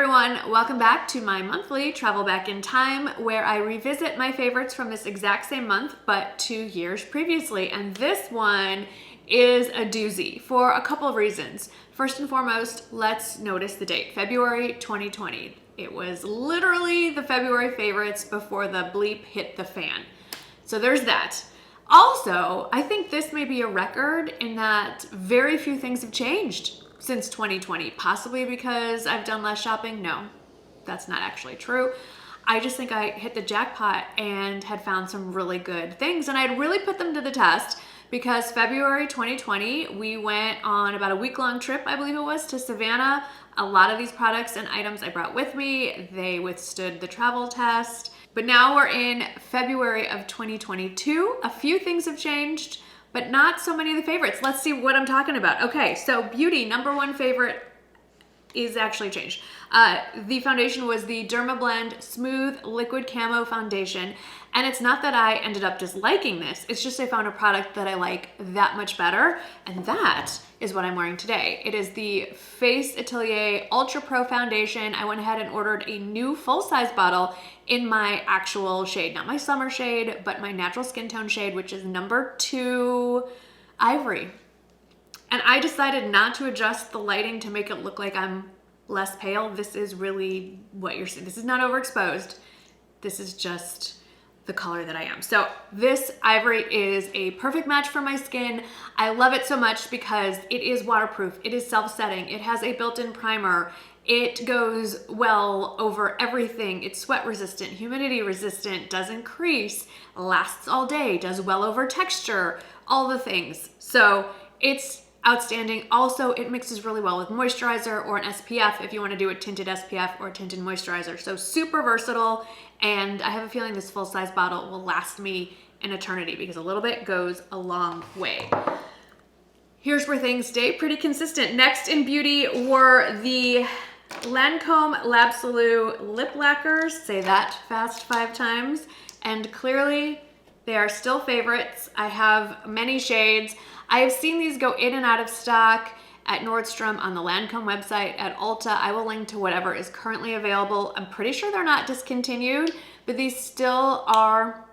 everyone, welcome back to my monthly Travel Back in Time where I revisit my favorites from this exact same month but 2 years previously. And this one is a doozy for a couple of reasons. First and foremost, let's notice the date, February 2020. It was literally the February favorites before the bleep hit the fan. So there's that. Also, I think this may be a record in that very few things have changed since 2020, possibly because I've done less shopping. No, that's not actually true. I just think I hit the jackpot and had found some really good things, and I'd really put them to the test because February 2020, we went on about a week-long trip, I believe it was, to Savannah. A lot of these products and items I brought with me, they withstood the travel test. But now we're in February of 2022. A few things have changed, but not so many of the favorites. Let's see what I'm talking about. Okay, so beauty, number one favorite is actually changed. The foundation was the Dermablend Smooth Liquid Camo Foundation. And it's not that I ended up disliking this, it's just I found a product that I like that much better. And that is what I'm wearing today. It is the Face Atelier Ultra Pro Foundation. I went ahead and ordered a new full-size bottle in my actual shade, not my summer shade, but my natural skin tone shade, which is number 2 Ivory. And I decided not to adjust the lighting to make it look like I'm less pale. This is really what you're seeing. This is not overexposed. This is just the color that I am. So this Ivory is a perfect match for my skin. I love it so much because it is waterproof. It is self-setting. It has a built-in primer. It goes well over everything. It's sweat resistant, humidity resistant, doesn't crease, lasts all day, does well over texture, all the things. So it's outstanding. Also, it mixes really well with moisturizer or an SPF if you want to do a tinted SPF or a tinted moisturizer. So super versatile, and I have a feeling this full-size bottle will last me an eternity because a little bit goes a long way. Here's where things stay pretty consistent. Next in beauty were the Lancome L'Absolu lip lacquers. Say that fast 5 times. And clearly they are still favorites. I have many shades. I have seen these go in and out of stock at Nordstrom, on the Lancome website, at Ulta. I will link to whatever is currently available. I'm pretty sure they're not discontinued, but these still are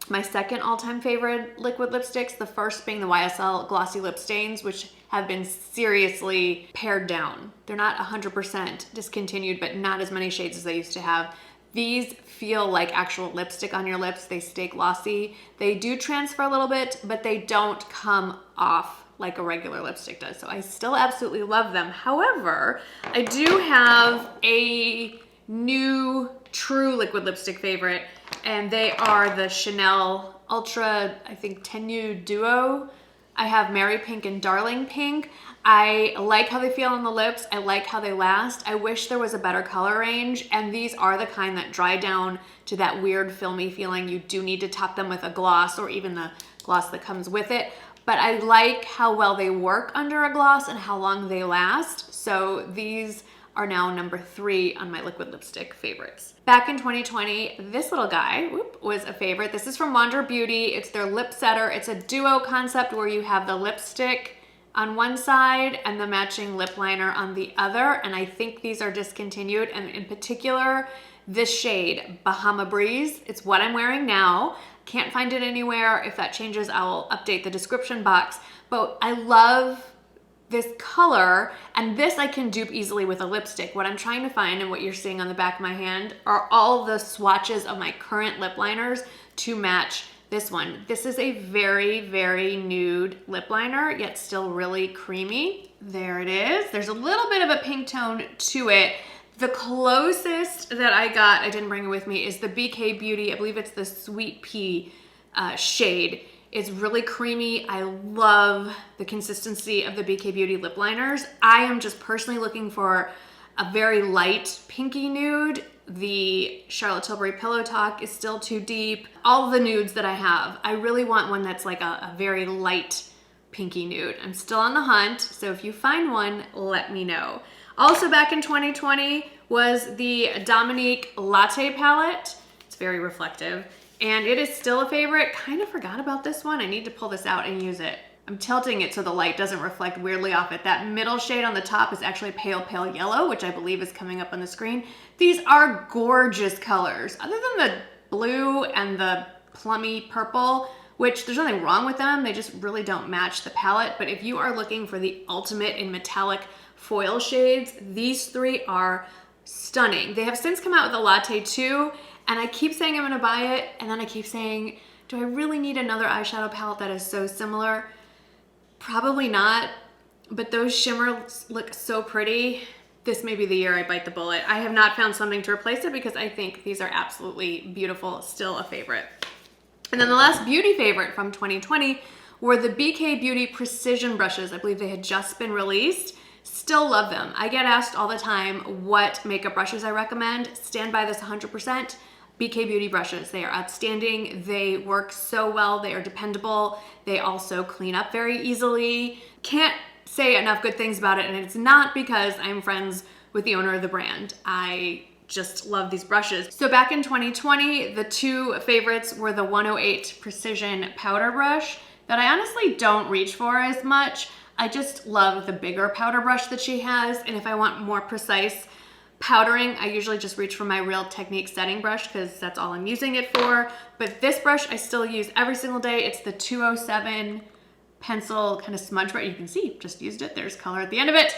my second all-time favorite liquid lipsticks. The first being the YSL Glossy Lip Stains, which have been seriously pared down. They're not 100% discontinued, but not as many shades as they used to have. These feel like actual lipstick on your lips. They stay glossy. They do transfer a little bit, but they don't come off like a regular lipstick does. So I still absolutely love them. However, I do have a new true liquid lipstick favorite, and they are the Chanel Ultra, I think, Tenue Duo. I have Merry Pink and Darling Pink. I like how they feel on the lips. I like how they last. I wish there was a better color range, and these are the kind that dry down to that weird filmy feeling. You do need to top them with a gloss or even the gloss that comes with it, but I like how well they work under a gloss and how long they last. So these are now number 3 on my liquid lipstick favorites. Back in 2020, this little guy was a favorite. This is from Wander Beauty. It's their Lipsetter. It's a duo concept where you have the lipstick on one side and the matching lip liner on the other. And I think these are discontinued. And in particular, this shade, Bahama Breeze, it's what I'm wearing now. Can't find it anywhere. If that changes, I'll update the description box. But I love this color, and this I can dupe easily with a lipstick. What I'm trying to find, and what you're seeing on the back of my hand, are all the swatches of my current lip liners to match this one. This is a very, very nude lip liner, yet still really creamy. There it is. There's a little bit of a pink tone to it. The closest that I got, I didn't bring it with me, is the BK Beauty. I believe it's the Sweet Pea shade. It's really creamy. I love the consistency of the BK Beauty lip liners. I am just personally looking for a very light pinky nude. The Charlotte Tilbury Pillow Talk is still too deep. All the nudes that I have, I really want one that's like a very light pinky nude. I'm still on the hunt, so if you find one, let me know. Also back in 2020 was the Dominique Latte Palette. It's very reflective, and it is still a favorite. Kind of forgot about this one. I need to pull this out and use it. I'm tilting it so the light doesn't reflect weirdly off it. That middle shade on the top is actually pale, pale yellow, which I believe is coming up on the screen. These are gorgeous colors. Other than the blue and the plummy purple, which there's nothing wrong with them, they just really don't match the palette. But if you are looking for the ultimate in metallic foil shades, these three are stunning. They have since come out with a latte too, and I keep saying I'm gonna buy it, and then I keep saying, do I really need another eyeshadow palette that is so similar? Probably not, but those shimmers look so pretty. This may be the year I bite the bullet. I have not found something to replace it because I think these are absolutely beautiful, still a favorite. And then the last beauty favorite from 2020 were the BK Beauty Precision brushes. I believe they had just been released. Still love them. I get asked all the time what makeup brushes I recommend. Stand by this 100%. BK Beauty brushes. They are outstanding. They work so well. They are dependable. They also clean up very easily. Can't say enough good things about it, and it's not because I'm friends with the owner of the brand. I just love these brushes. So back in 2020, the two favorites were the 108 Precision Powder Brush that I honestly don't reach for as much. I just love the bigger powder brush that she has, and if I want more precise powdering, I usually just reach for my Real Technique setting brush because that's all I'm using it for. But this brush I still use every single day. It's the 207 pencil kind of smudge brush. You can see, just used it. There's color at the end of it.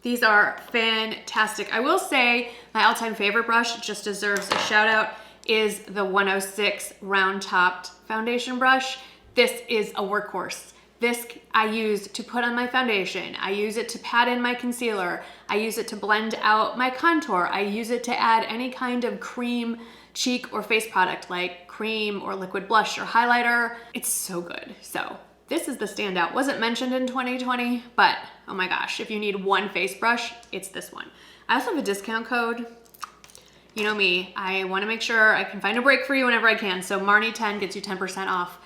These are fantastic. I will say my all-time favorite brush, just deserves a shout out, is the 106 round topped foundation brush. This is a workhorse. This I use to put on my foundation. I use it to pat in my concealer. I use it to blend out my contour. I use it to add any kind of cream cheek or face product like cream or liquid blush or highlighter. It's so good. So this is the standout. Wasn't mentioned in 2020, but oh my gosh, if you need one face brush, it's this one. I also have a discount code. You know me, I wanna make sure I can find a break for you whenever I can. So Marnie 10 gets you 10% off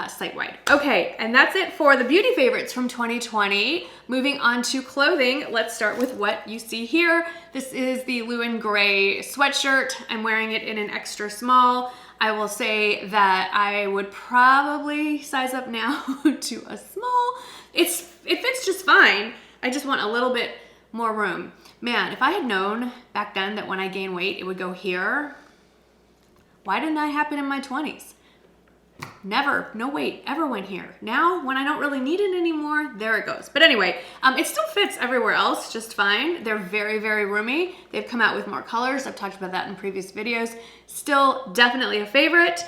site-wide. Okay, and that's it for the beauty favorites from 2020. Moving on to clothing, let's start with what you see here. This is the Lewin Gray sweatshirt. I'm wearing it in an extra small. I will say that I would probably size up now to a small. It fits just fine. I just want a little bit more room. Man, if I had known back then that when I gain weight, it would go here, why didn't that happen in my 20s? Never, no weight ever went here. Now, when I don't really need it anymore, there it goes. But anyway, it still fits everywhere else just fine. They're very, very roomy. They've come out with more colors. I've talked about that in previous videos. Still definitely a favorite.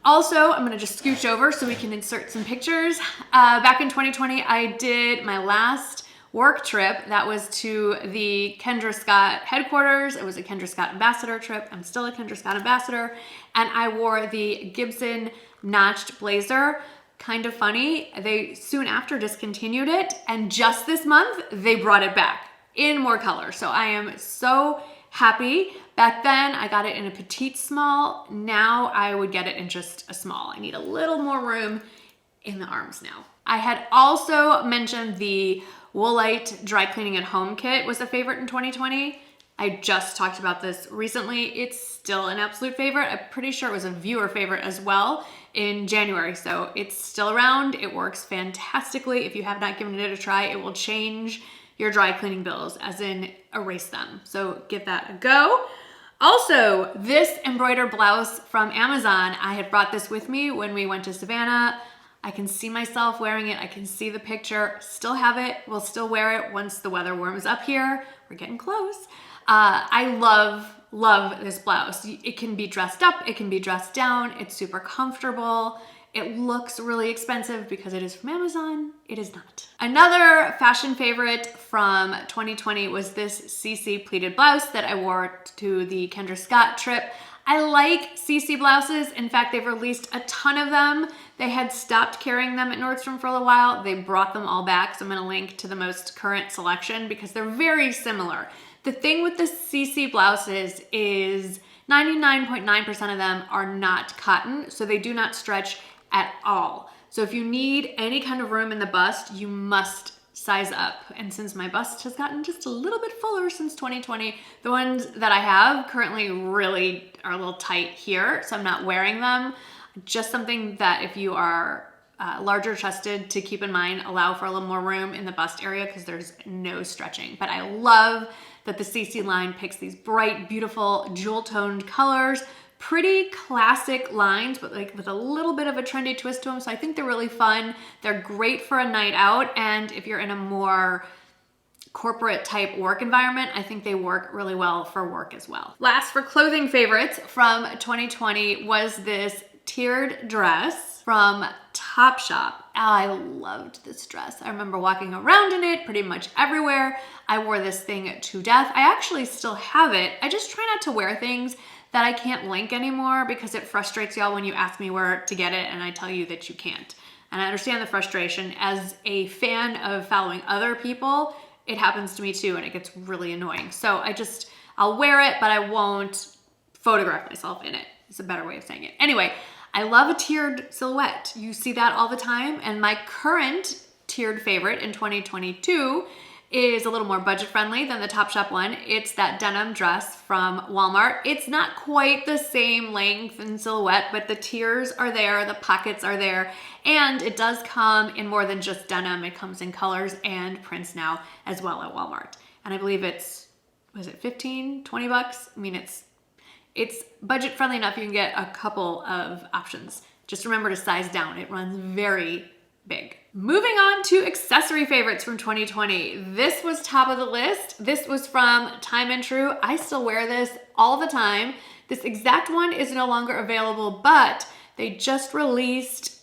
Also, I'm gonna just scooch over so we can insert some pictures. Back in 2020, I did my last work trip. That was to the Kendra Scott headquarters. It was a Kendra Scott ambassador trip. I'm still a Kendra Scott ambassador. And I wore the Gibson notched blazer. Kind of funny, they soon after discontinued it, and just this month they brought it back in more color. So I am so happy. Back then I got it in a petite small. Now I would get it in just a small. I need a little more room in the arms now. I had also mentioned the Woolite dry cleaning at home kit was a favorite in 2020. I just talked about this recently. It's still an absolute favorite. I'm pretty sure it was a viewer favorite as well in January. So it's still around. It works fantastically. If you have not given it a try, it will change your dry cleaning bills, as in erase them. So give that a go. Also, this embroidered blouse from Amazon, I had brought this with me when we went to Savannah. I can see myself wearing it. I can see the picture. Still have it. We'll still wear it once the weather warms up here. We're getting close. I love this blouse. It can be dressed up, it can be dressed down. It's super comfortable. It looks really expensive because it is from Amazon. It is not. Another fashion favorite from 2020 was this CC pleated blouse that I wore to the Kendra Scott trip. I like CC blouses. In fact, they've released a ton of them. They had stopped carrying them at Nordstrom for a while. They brought them all back. So I'm gonna link to the most current selection because they're very similar. The thing with the CC blouses is 99.9% of them are not cotton, so they do not stretch at all. So if you need any kind of room in the bust, you must size up. And since my bust has gotten just a little bit fuller since 2020, the ones that I have currently really are a little tight here, so I'm not wearing them. Just something that if you are larger chested to keep in mind, allow for a little more room in the bust area because there's no stretching. But I love that the CC line picks these bright, beautiful, jewel toned colors, pretty classic lines, but like with a little bit of a trendy twist to them. So I think they're really fun. They're great for a night out. And if you're in a more corporate type work environment, I think they work really well for work as well. Last for clothing favorites from 2020 was this tiered dress from Topshop. I loved this dress. I remember walking around in it pretty much everywhere. I wore this thing to death. I actually still have it. I just try not to wear things that I can't link anymore because it frustrates y'all when you ask me where to get it and I tell you that you can't. And I understand the frustration. As a fan of following other people, it happens to me too, and it gets really annoying. So I'll wear it, but I won't photograph myself in it. It's a better way of saying it. Anyway, I love a tiered silhouette. You see that all the time. And my current tiered favorite in 2022 is a little more budget friendly than the Topshop one. It's that denim dress from Walmart. It's not quite the same length and silhouette, but the tiers are there, the pockets are there, and it does come in more than just denim. It comes in colors and prints now as well at Walmart. And I believe it's, was it 15, 20 bucks? I mean, it's budget friendly enough you can get a couple of options. Just remember to size down. It runs very big. Moving on to accessory favorites from 2020. This was top of the list. This was from Time and True. I still wear this all the time. This exact one is no longer available, but they just released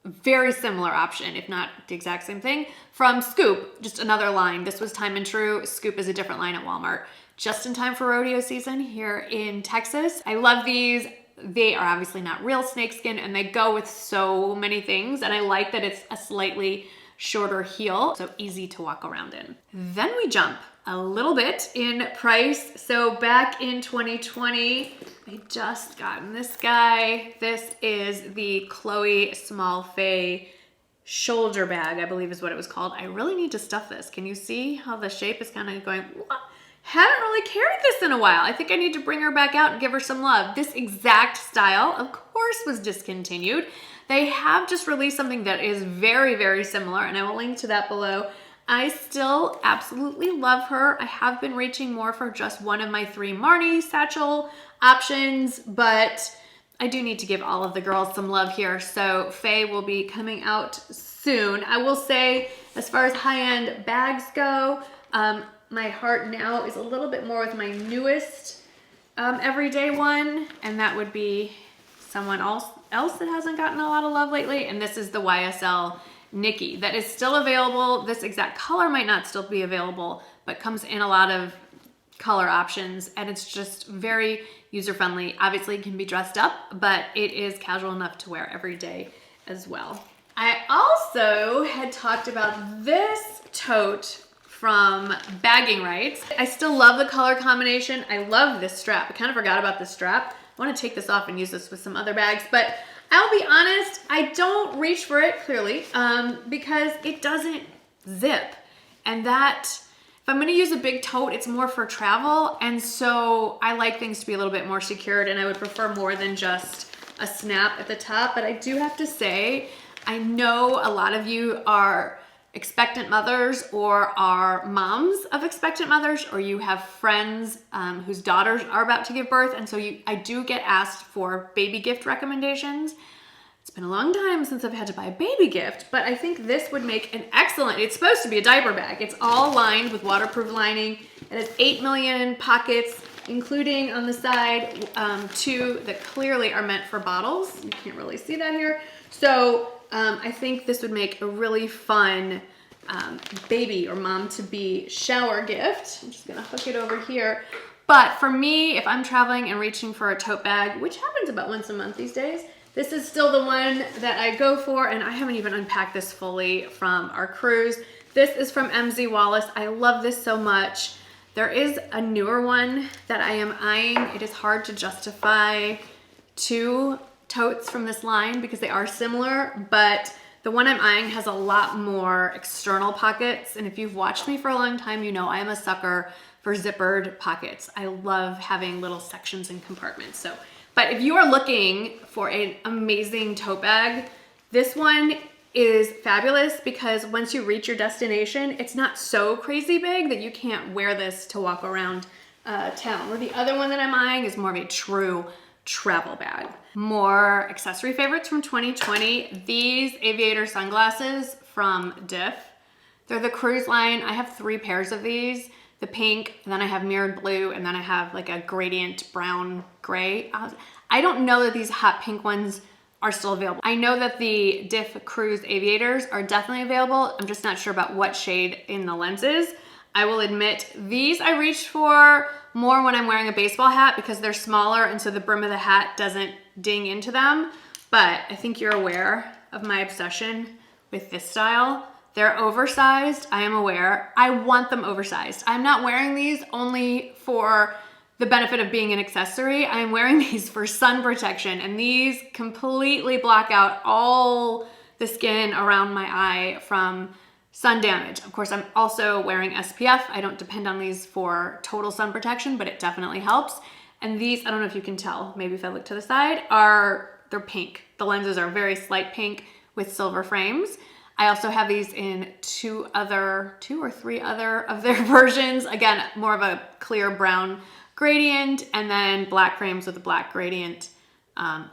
very similar option, if not the exact same thing, from Scoop, just another line. This was Time and True. Scoop is a different line at Walmart. Just in time for rodeo season here in Texas. I love these. They are obviously not real snakeskin and they go with so many things. And I like that it's a slightly shorter heel, so easy to walk around in. Then we jump a little bit in price. So back in 2020, I just gotten this guy. This is the Chloe Small Faye shoulder bag, I believe is what it was called. I really need to stuff this. Can you see how the shape is kind of going? Haven't really carried this in a while. I think I need to bring her back out and give her some love. This exact style, of course, was discontinued. They have just released something that is very, very similar, and I will link to that below. I still absolutely love her. I have been reaching more for just one of my 3 Marnie satchel options, but I do need to give all of the girls some love here. So Faye will be coming out soon. I will say, as far as high-end bags go, my heart now is a little bit more with my newest everyday one, and that would be someone else that hasn't gotten a lot of love lately, and this is the YSL Nikki that is still available. This exact color might not still be available, but comes in a lot of color options, and it's just very user-friendly. Obviously, it can be dressed up, but it is casual enough to wear every day as well. I also had talked about this tote from Bagging Rights. I still love the color combination. I love this strap. I kind of forgot about this strap. I want to take this off and use this with some other bags, but I'll be honest, I don't reach for it clearly because it doesn't zip. And that, if I'm going to use a big tote, it's more for travel. And so I like things to be a little bit more secured, and I would prefer more than just a snap at the top. But I do have to say, I know a lot of you are expectant mothers or are moms of expectant mothers, or you have friends whose daughters are about to give birth. And so I do get asked for baby gift recommendations. It's been a long time since I've had to buy a baby gift, but I think this would make an excellent, it's supposed to be a diaper bag. It's all lined with waterproof lining. It has 8 million pockets, including on the side 2 that clearly are meant for bottles. You can't really see that here. So I think this would make a really fun baby or mom-to-be shower gift. I'm just gonna hook it over here. But for me, if I'm traveling and reaching for a tote bag, which happens about once a month these days, this is still the one that I go for, and I haven't even unpacked this fully from our cruise. This is from MZ Wallace. I love this so much. There is a newer one that I am eyeing. It is hard to justify 2 totes from this line because they are similar, but the one I'm eyeing has a lot more external pockets. And if you've watched me for a long time, you know I am a sucker for zippered pockets. I love having little sections and compartments. But if you are looking for an amazing tote bag, This one is fabulous because once you reach your destination, it's not so crazy big that you can't wear this to walk around town. Or the other one that I'm eyeing is more of a true travel bag. More accessory favorites from 2020. These aviator sunglasses from Diff. They're the cruise line. I have 3 pairs of these. The pink, and then I have mirrored blue, and then I have like a gradient brown gray. I don't know that these hot pink ones are still available. I know that the Diff Cruise Aviators are definitely available. I'm just not sure about what shade in the lenses. I will admit, these I reach for more when I'm wearing a baseball hat because they're smaller and so the brim of the hat doesn't ding into them. But I think you're aware of my obsession with this style. They're oversized, I am aware. I want them oversized. I'm not wearing these only for the benefit of being an accessory. I'm wearing these for sun protection, and these completely block out all the skin around my eye from sun damage. Of course, I'm also wearing SPF. I don't depend on these for total sun protection, but it definitely helps. And these, I don't know if you can tell, maybe if I look to the side, they're pink. The lenses are very slight pink with silver frames. I also have these in 2 or 3 other of their versions. Again, more of a clear brown gradient, and then black frames with a black gradient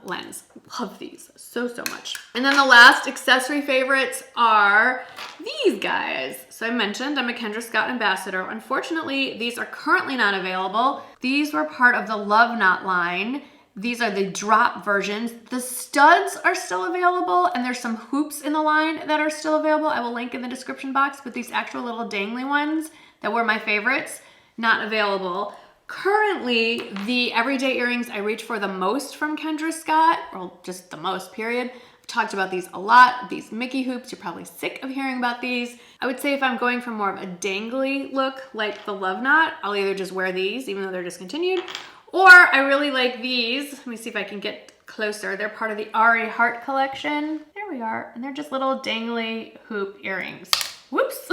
lens. Love these so much. And then the last accessory favorites are these guys. So I mentioned I'm a Kendra Scott ambassador. Unfortunately, these are currently not available. These were part of the Love Knot line. These are the drop versions. The studs are still available, and there's some hoops in the line that are still available. I will link in the description box, but these actual little dangly ones that were my favorites, not available. Currently, the everyday earrings I reach for the most from Kendra Scott, or just the most, period. I've talked about these a lot. These Mickey hoops, you're probably sick of hearing about these. I would say if I'm going for more of a dangly look like the Love Knot, I'll either just wear these, even though they're discontinued, or I really like these. Let me see if I can get closer. They're part of the Ari Heart collection. There we are. And they're just little dangly hoop earrings. Whoops.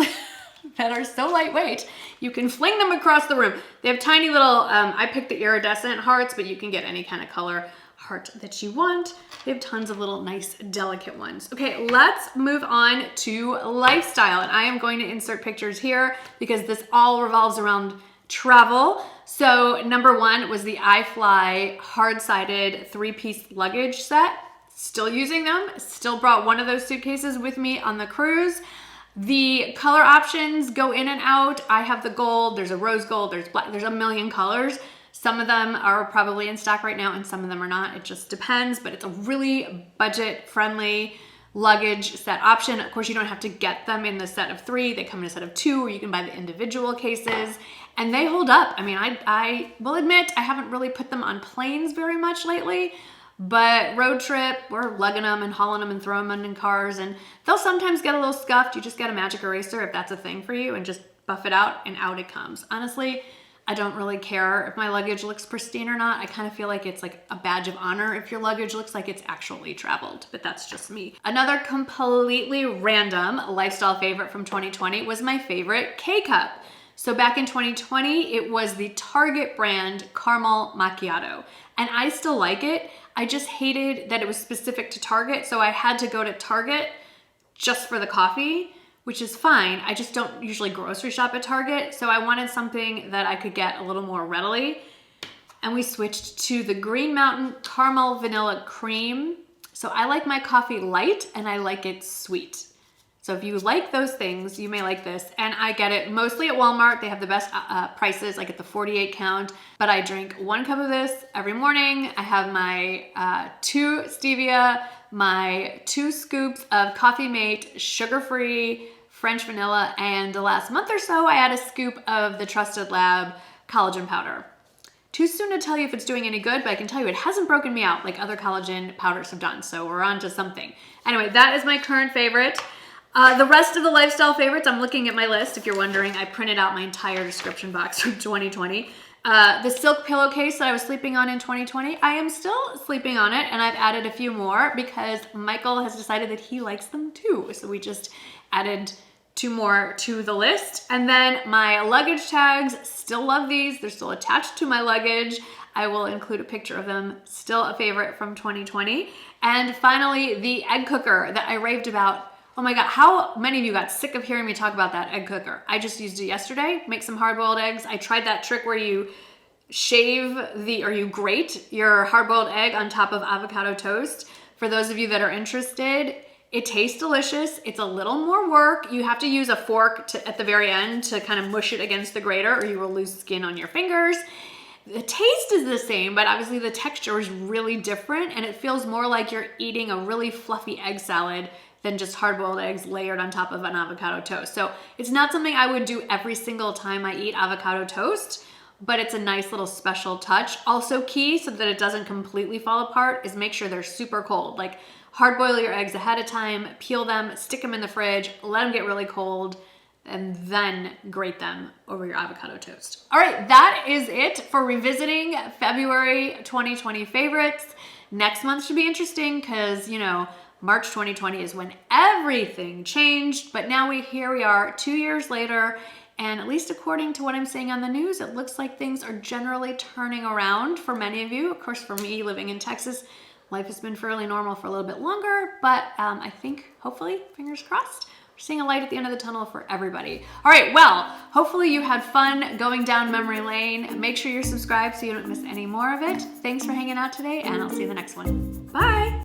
That are so lightweight. You can fling them across the room. They have tiny little, I picked the iridescent hearts, but you can get any kind of color heart that you want. They have tons of little nice, delicate ones. Okay, let's move on to lifestyle. And I am going to insert pictures here because this all revolves around travel. So number 1 was the iFly hard-sided 3-piece luggage set. Still using them. Still brought one of those suitcases with me on the cruise. The color options go in and out. I have the gold, there's a rose gold, there's black, there's a million colors. Some of them are probably in stock right now and some of them are not. It just depends, but it's a really budget-friendly luggage set option. Of course, you don't have to get them in the set of 3. They come in a set of 2, or you can buy the individual cases, and they hold up. I mean, I will admit I haven't really put them on planes very much lately, but road trip, we're lugging them and hauling them and throwing them in cars, and they'll sometimes get a little scuffed. You just get a magic eraser if that's a thing for you and just buff it out and out it comes. Honestly, I don't really care if my luggage looks pristine or not. I kind of feel like it's like a badge of honor if your luggage looks like it's actually traveled, but that's just me. Another completely random lifestyle favorite from 2020 was my favorite K-Cup. So back in 2020, it was the Target brand Caramel Macchiato, and I still like it. I just hated that it was specific to Target, so I had to go to Target just for the coffee, which is fine. I just don't usually grocery shop at Target, so I wanted something that I could get a little more readily. And we switched to the Green Mountain Caramel Vanilla Cream. So I like my coffee light and I like it sweet. So if you like those things, you may like this. And I get it mostly at Walmart. They have the best prices. I get the 48 count, but I drink 1 cup of this every morning. I have my 2 stevia, my 2 scoops of Coffee Mate sugar-free French vanilla, and the last month or so, I add a scoop of the Trusted Lab collagen powder. Too soon to tell you if it's doing any good, but I can tell you it hasn't broken me out like other collagen powders have done, so we're on to something. Anyway, that is my current favorite. The rest of the lifestyle favorites, I'm looking at my list. If you're wondering, I printed out my entire description box from 2020. The silk pillowcase that I was sleeping on in 2020, I am still sleeping on it, and I've added a few more because Michael has decided that he likes them too. So we just added 2 more to the list. And then my luggage tags, still love these. They're still attached to my luggage. I will include a picture of them. Still a favorite from 2020. And finally, the egg cooker that I raved about. Oh my God, how many of you got sick of hearing me talk about that egg cooker? I just used it yesterday, make some hard-boiled eggs. I tried that trick where you you grate your hard-boiled egg on top of avocado toast. For those of you that are interested, it tastes delicious. It's a little more work. You have to use a fork at the very end to kind of mush it against the grater, or you will lose skin on your fingers. The taste is the same, but obviously the texture is really different, and it feels more like you're eating a really fluffy egg salad than just hard-boiled eggs layered on top of an avocado toast. So it's not something I would do every single time I eat avocado toast, but it's a nice little special touch. Also key, so that it doesn't completely fall apart, is make sure they're super cold. Like, hard boil your eggs ahead of time, peel them, stick them in the fridge, let them get really cold, and then grate them over your avocado toast. All right, that is it for revisiting February 2020 favorites. Next month should be interesting because, you know, March 2020 is when everything changed, but now here we are 2 years later, and at least according to what I'm seeing on the news, it looks like things are generally turning around for many of you. Of course, for me, living in Texas, life has been fairly normal for a little bit longer, but I think, hopefully, fingers crossed, we're seeing a light at the end of the tunnel for everybody. All right, well, hopefully you had fun going down memory lane. Make sure you're subscribed so you don't miss any more of it. Thanks for hanging out today, and I'll see you in the next one. Bye.